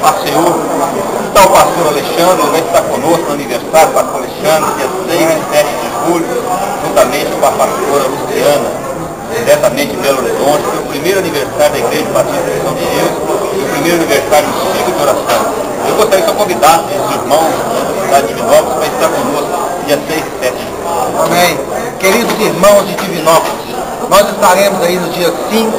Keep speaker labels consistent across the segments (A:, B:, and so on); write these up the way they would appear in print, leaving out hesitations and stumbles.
A: paz, Senhor. Está o pastor Alexandre, vai estar conosco no aniversário do pastor Alexandre, dia 6 e 7 de julho, juntamente com a pastora Luciana, diretamente de Belo Horizonte. Foi o primeiro aniversário da Igreja Batista de São Deus e o primeiro aniversário do ciclo de oração. Eu gostaria que eu convidasse os irmãos da cidade de Divinópolis para estar conosco dia 6 e 7 de julho.
B: Amém. Queridos irmãos de Divinópolis, nós estaremos aí nos dias 5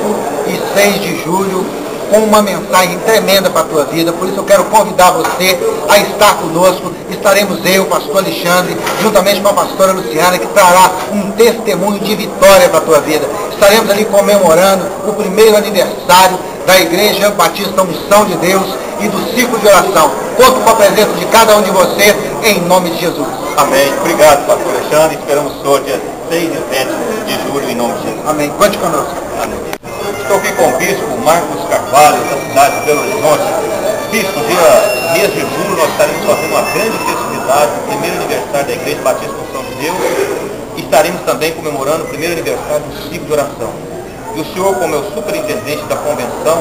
B: e 6 de julho com uma mensagem tremenda para a tua vida. Por isso eu quero convidar você a estar conosco. Estaremos eu, pastor Alexandre, juntamente com a pastora Luciana, que trará um testemunho de vitória para a tua vida. Estaremos ali comemorando o primeiro aniversário da Igreja Batista Unção de Deus e do ciclo de oração. Conto com a presença de cada um de vocês, em nome de Jesus.
A: Amém. Obrigado, pastor Alexandre. Esperamos o senhor dia 6 e 7 de julho, em nome de Jesus.
B: Amém. Conte conosco.
A: Amém. Estou aqui com o bispo Marcos Carvalho, da cidade de Belo Horizonte. Bispo, dia mês de julho nós estaremos fazendo uma grande festividade, o primeiro aniversário da Igreja Batista Unção de Deus. E estaremos também comemorando o primeiro aniversário do ciclo de oração. E o senhor, como é o superintendente da convenção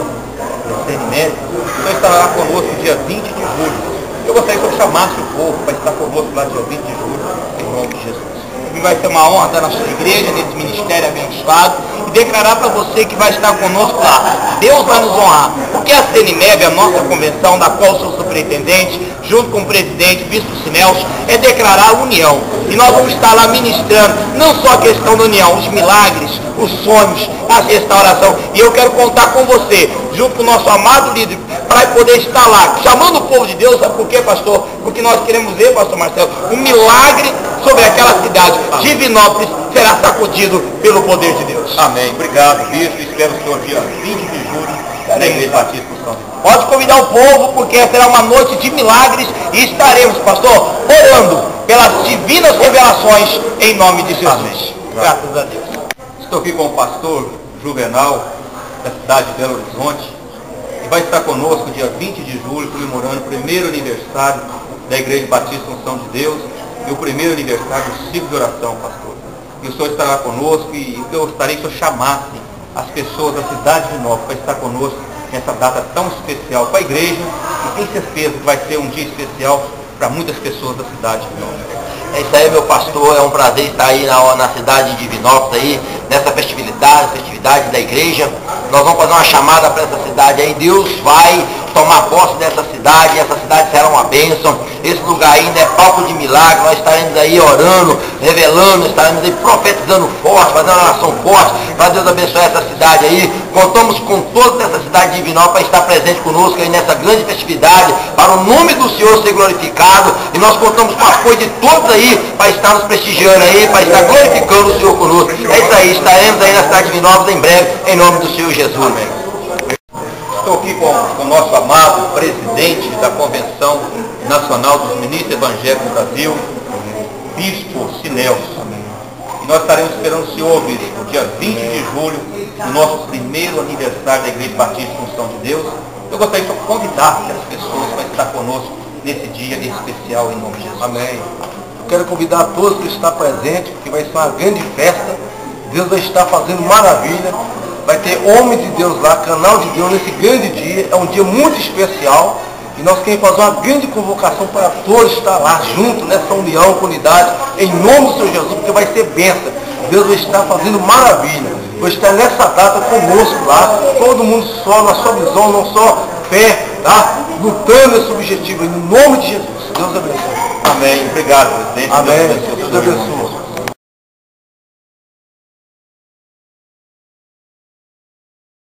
A: do CNMED, o senhor estará lá conosco dia 20 de julho. Eu gostaria que eu chamasse o povo para estar conosco lá dia 20 de julho, em nome de Jesus.
B: E vai ser uma honra estar na sua igreja, nesse ministério abençoado, e declarar para você que vai estar conosco lá. Deus vai nos honrar, porque a CNMEB, a nossa convenção, da qual sou superintendente, junto com o presidente, bispo Simelcio, é declarar a união. E nós vamos estar lá ministrando, não só a questão da união, os milagres, os sonhos, a restauração. E eu quero contar com você, junto com o nosso amado líder, para poder estar lá, chamando o povo de Deus. Sabe por quê, pastor? Porque nós queremos ver, pastor Marcelo, um milagre sobre aquela cidade. Divinópolis será sacudido pelo poder de Deus.
A: Amém. Obrigado, bispo. Espero o senhor dia 20 de julho na Igreja Batista Unção de Deus.
B: Pode convidar o povo, porque será uma noite de milagres e estaremos, pastor, orando pelas divinas revelações em nome de Jesus.
A: Amém.
B: Graças a Deus.
A: Estou aqui com o pastor Juvenal, da cidade de Belo Horizonte, e vai estar conosco dia 20 de julho, comemorando o primeiro aniversário da Igreja Batista Unção de Deus e o primeiro aniversário do ciclo de oração, pastor. E o senhor estará conosco e eu gostaria que o senhor chamasse as pessoas da cidade de Divinópolis para estar conosco nessa data tão especial para a igreja, e tenho certeza que vai ser um dia especial para muitas pessoas da cidade de Divinópolis.
B: É isso aí, meu pastor, é um prazer estar aí na cidade de Divinópolis, aí, nessa festividade da igreja. Nós vamos fazer uma chamada para essa cidade aí. Deus vai tomar posse dessa cidade, e essa cidade será uma bênção. Esse lugar ainda é palco de milagre. Nós estaremos aí orando, revelando, estaremos aí profetizando forte, fazendo uma oração forte para Deus abençoar essa cidade aí. Contamos com toda essa cidade de Divinópolis para estar presente conosco aí nessa grande festividade, para o nome do Senhor ser glorificado, e nós contamos com o apoio de todos aí para estar nos prestigiando aí, para estar glorificando o Senhor conosco. É isso aí, estaremos aí na cidade de Divinópolis em breve, em nome do Senhor Jesus. Amém.
A: Estou aqui com o nosso amado presidente da Convenção Nacional dos Ministros Evangélicos do Brasil, o bispo Simelcio. E nós estaremos esperando o senhor, bispo, dia 20 de julho, no nosso primeiro aniversário da Igreja Batista Unção de Deus. Eu gostaria que o senhor convidasse as pessoas para estar conosco nesse dia especial, em nome de Jesus.
B: Amém. Eu quero convidar todos para estar presentes, porque vai ser uma grande festa. Deus vai estar fazendo maravilha. Vai ter homens de Deus lá, canal de Deus nesse grande dia. É um dia muito especial. E nós queremos fazer uma grande convocação para todos estar lá juntos, nessa união, unidade, em nome do Senhor Jesus, porque vai ser bênção. Deus vai estar fazendo maravilha. Vai estar nessa data conosco lá, todo mundo só, na sua visão, não só fé, tá? Lutando esse objetivo, em nome de Jesus. Deus abençoe.
A: Amém. Obrigado, presidente.
B: Amém. Deus abençoe.